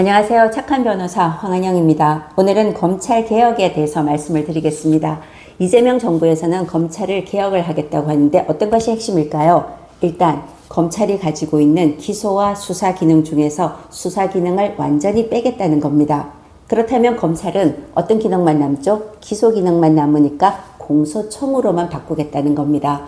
안녕하세요. 착한 변호사 황한영입니다. 오늘은 검찰 개혁에 대해서 말씀을 드리겠습니다. 이재명 정부에서는 검찰을 개혁을 하겠다고 하는데 어떤 것이 핵심일까요? 일단 검찰이 가지고 있는 기소와 수사 기능 중에서 수사 기능을 완전히 빼겠다는 겁니다. 그렇다면 검찰은 어떤 기능만 남죠? 기소 기능만 남으니까 공소청으로만 바꾸겠다는 겁니다.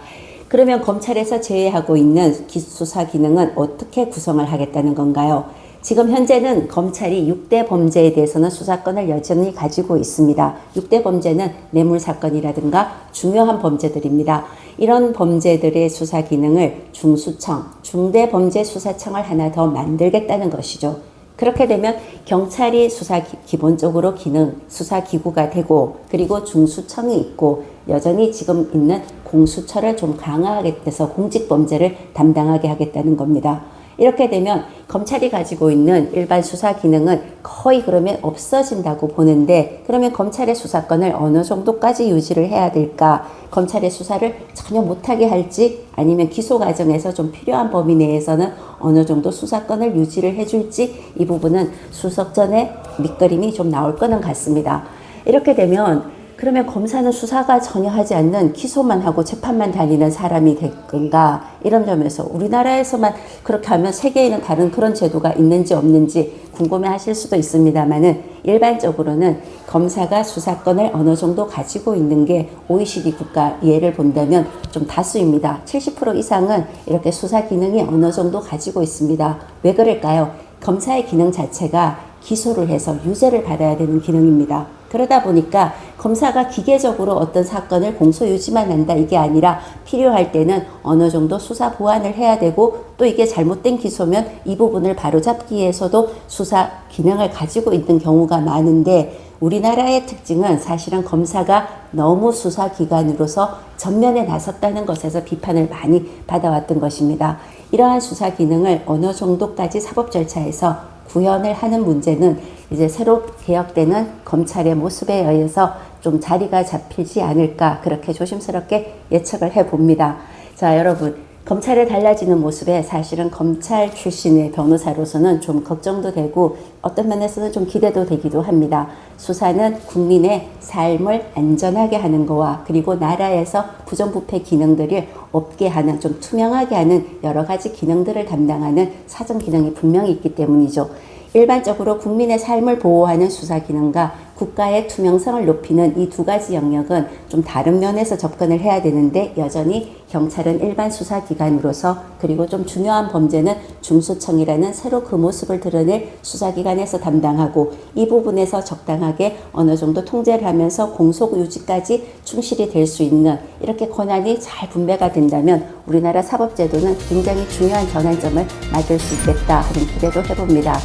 그러면 검찰에서 제외하고 있는 수사 기능은 어떻게 구성을 하겠다는 건가요? 지금 현재는 검찰이 6대 범죄에 대해서는 수사권을 여전히 가지고 있습니다. 6대 범죄는 뇌물사건이라든가 중요한 범죄들입니다. 이런 범죄들의 수사 기능을 중수청, 중대범죄수사청을 하나 더 만들겠다는 것이죠. 그렇게 되면 경찰이 기본적으로 수사기구가 되고, 그리고 중수청이 있고, 여전히 지금 있는 공수처를 좀 강화하게 돼서 공직범죄를 담당하게 하겠다는 겁니다. 이렇게 되면 검찰이 가지고 있는 일반 수사 기능은 거의 그러면 없어진다고 보는데, 그러면 검찰의 수사권을 어느 정도까지 유지를 해야 될까? 검찰의 수사를 전혀 못하게 할지, 아니면 기소 과정에서 좀 필요한 범위 내에서는 어느 정도 수사권을 유지를 해줄지, 이 부분은 수석 전에 밑그림이 좀 나올 거는 같습니다. 이렇게 되면 그러면 검사는 수사가 전혀 하지 않는 기소만 하고 재판만 다니는 사람이 될 건가? 이런 점에서 우리나라에서만 그렇게 하면 세계에는 다른 그런 제도가 있는지 없는지 궁금해 하실 수도 있습니다만은, 일반적으로는 검사가 수사권을 어느 정도 가지고 있는 게 OECD 국가 예를 본다면 좀 다수입니다. 70% 이상은 이렇게 수사 기능이 어느 정도 가지고 있습니다. 왜 그럴까요? 검사의 기능 자체가 기소를 해서 유죄를 받아야 되는 기능입니다. 그러다 보니까 검사가 기계적으로 어떤 사건을 공소 유지만 한다, 이게 아니라 필요할 때는 어느 정도 수사 보완을 해야 되고, 또 이게 잘못된 기소면 이 부분을 바로잡기 위해서도 수사 기능을 가지고 있는 경우가 많은데, 우리나라의 특징은 사실은 검사가 너무 수사기관으로서 전면에 나섰다는 것에서 비판을 많이 받아왔던 것입니다. 이러한 수사 기능을 어느 정도까지 사법 절차에서 구현을 하는 문제는 이제 새로 개혁되는 검찰의 모습에 의해서 좀 자리가 잡히지 않을까, 그렇게 조심스럽게 예측을 해봅니다. 자, 여러분, 검찰의 달라지는 모습에 사실은 검찰 출신의 변호사로서는 좀 걱정도 되고, 어떤 면에서는 좀 기대도 되기도 합니다. 수사는 국민의 삶을 안전하게 하는 거와, 그리고 나라에서 부정부패 기능들을 없게 하는, 좀 투명하게 하는 여러 가지 기능들을 담당하는 사정 기능이 분명히 있기 때문이죠. 일반적으로 국민의 삶을 보호하는 수사 기능과 국가의 투명성을 높이는 이 두 가지 영역은 좀 다른 면에서 접근을 해야 되는데, 여전히 경찰은 일반 수사기관으로서, 그리고 좀 중요한 범죄는 중수청이라는 새로 그 모습을 드러낼 수사기관에서 담당하고, 이 부분에서 적당하게 어느 정도 통제를 하면서 공소 유지까지 충실히 될 수 있는, 이렇게 권한이 잘 분배가 된다면 우리나라 사법제도는 굉장히 중요한 전환점을 맞을 수 있겠다 하는 기대도 해봅니다.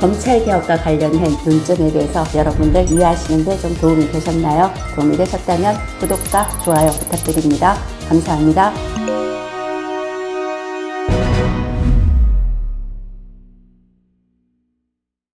검찰 개혁과 관련한 논점에 대해서 여러분들 이해하시는 데 좀 도움이 되셨나요? 도움이 되셨다면 구독과 좋아요 부탁드립니다. 감사합니다.